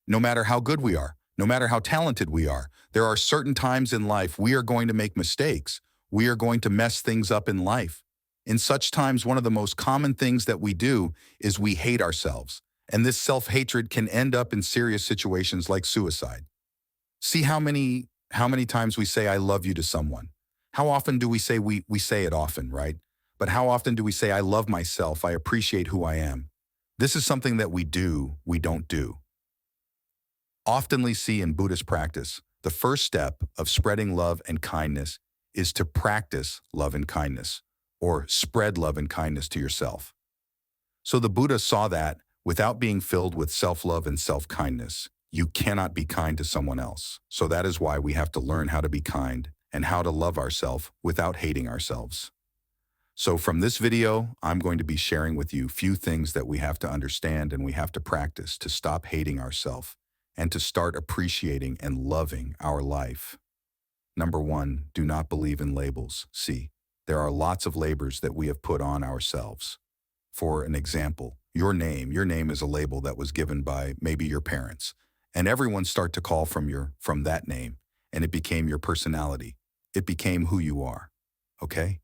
No matter how good we are, no matter how talented we are, there are certain times in life we are going to make mistakes. We are going to mess things up in life. In such times, one of the most common things that we do is we hate ourselves. And this self-hatred can end up in serious situations like suicide. See how many times we say I love you to someone. How often do we say we say it often, right? But how often do we say I love myself, I appreciate who I am? This is something that we don't do. Oftenly see in Buddhist practice, the first step of spreading love and kindness is to practice love and kindness, or spread love and kindness to yourself. So the Buddha saw that without being filled with self-love and self-kindness, you cannot be kind to someone else. So that is why we have to learn how to be kind and how to love ourselves without hating ourselves. So from this video, I'm going to be sharing with you few things that we have to understand and we have to practice to stop hating ourselves and to start appreciating and loving our life. Number one, do not believe in labels. See, there are lots of labels that we have put on ourselves. For an example, your name is a label that was given by maybe your parents, and everyone start to call from that name, and it became your personality. It became who you are, okay?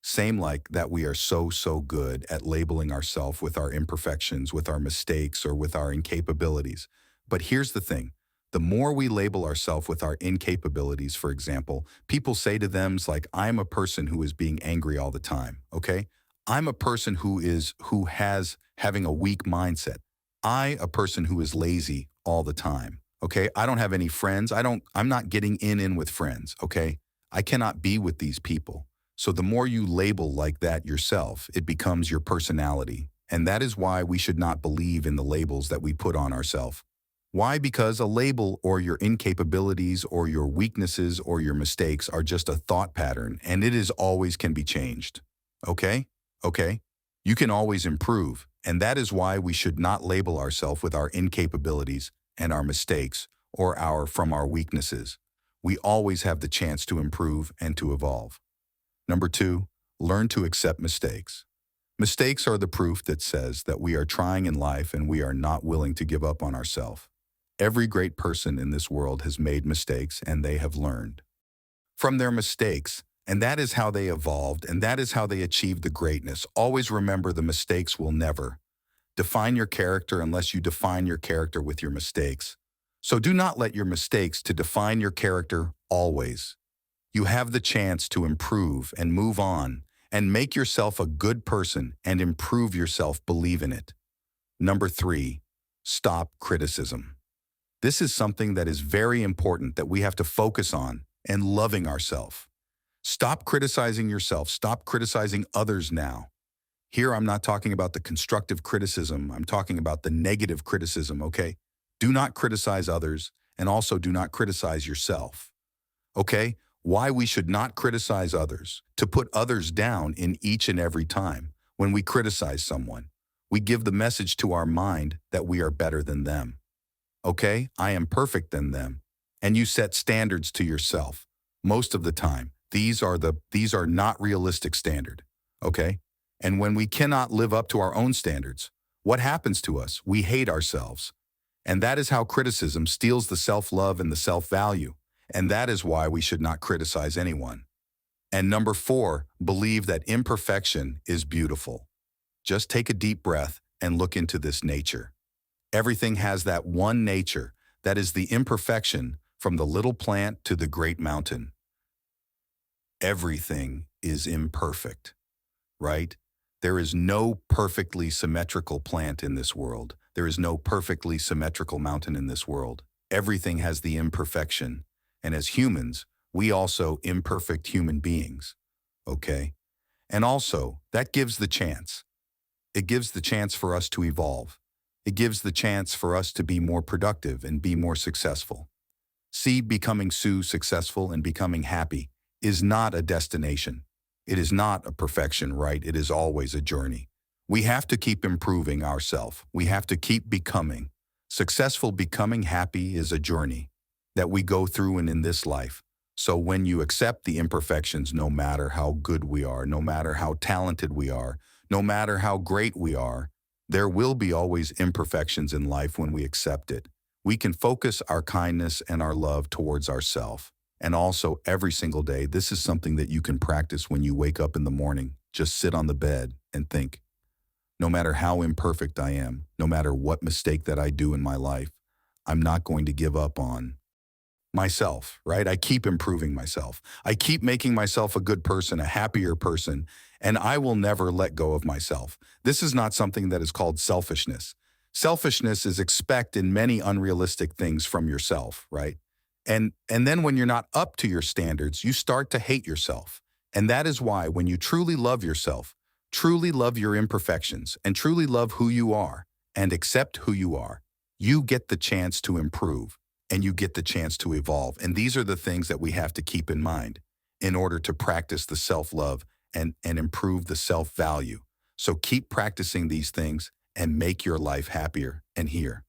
Same like that we are so good at labeling ourselves with our imperfections, with our mistakes, or with our incapabilities. But here's the thing. The more we label ourselves with our incapabilities, for example, people say to them like, I'm a person who is being angry all the time, okay? I'm a person who has having a weak mindset. A person who is lazy all the time, okay? I don't have any friends. I'm not getting in with friends, okay? I cannot be with these people. So the more you label like that yourself, it becomes your personality. And that is why we should not believe in the labels that we put on ourselves. Why? Because a label or your incapabilities or your weaknesses or your mistakes are just a thought pattern, and it is always can be changed. Okay? Okay? You can always improve, and that is why we should not label ourselves with our incapabilities and our mistakes or from our weaknesses. We always have the chance to improve and to evolve. Number two, learn to accept mistakes. Mistakes are the proof that says that we are trying in life and we are not willing to give up on ourselves. Every great person in this world has made mistakes and they have learned from their mistakes, and that is how they evolved and that is how they achieved the greatness. Always remember the mistakes will never define your character unless you define your character with your mistakes. So do not let your mistakes to define your character always. You have the chance to improve and move on and make yourself a good person and improve yourself. Believe in it. Number three, stop criticism. This is something that is very important that we have to focus on and loving ourselves. Stop criticizing yourself. Stop criticizing others now. Here, I'm not talking about the constructive criticism. I'm talking about the negative criticism, okay? Do not criticize others and also do not criticize yourself, okay? Why we should not criticize others? To put others down in each and every time. When we criticize someone, we give the message to our mind that we are better than them. Okay, I am perfect than them. And you set standards to yourself. Most of the time, these are not realistic standard, okay? And when we cannot live up to our own standards, what happens to us? We hate ourselves. And that is how criticism steals the self-love and the self-value. And that is why we should not criticize anyone. And number four, believe that imperfection is beautiful. Just take a deep breath and look into this nature. Everything has that one nature that is the imperfection from the little plant to the great mountain. Everything is imperfect, right? There is no perfectly symmetrical plant in this world. There is no perfectly symmetrical mountain in this world. Everything has the imperfection. And as humans, we also imperfect human beings, okay? And also, that gives the chance. It gives the chance for us to evolve. It gives the chance for us to be more productive and be more successful. See, becoming successful and becoming happy is not a destination. It is not a perfection, right? It is always a journey. We have to keep improving ourselves. We have to keep becoming. Successful becoming happy is a journey that we go through in this life. So when you accept the imperfections, no matter how good we are, no matter how talented we are, no matter how great we are, there will be always imperfections in life when we accept it. We can focus our kindness and our love towards ourselves. And also every single day, this is something that you can practice when you wake up in the morning. Just sit on the bed and think, no matter how imperfect I am, no matter what mistake that I do in my life, I'm not going to give up on myself, right? I keep improving myself. I keep making myself a good person, a happier person, and I will never let go of myself. This is not something that is called selfishness. Selfishness is expecting many unrealistic things from yourself, right? And then when you're not up to your standards, you start to hate yourself. And that is why when you truly love yourself, truly love your imperfections, and truly love who you are, and accept who you get the chance to improve and you get the chance to evolve. And these are the things that we have to keep in mind in order to practice the self-love and improve the self-value. So keep practicing these things and make your life happier and here.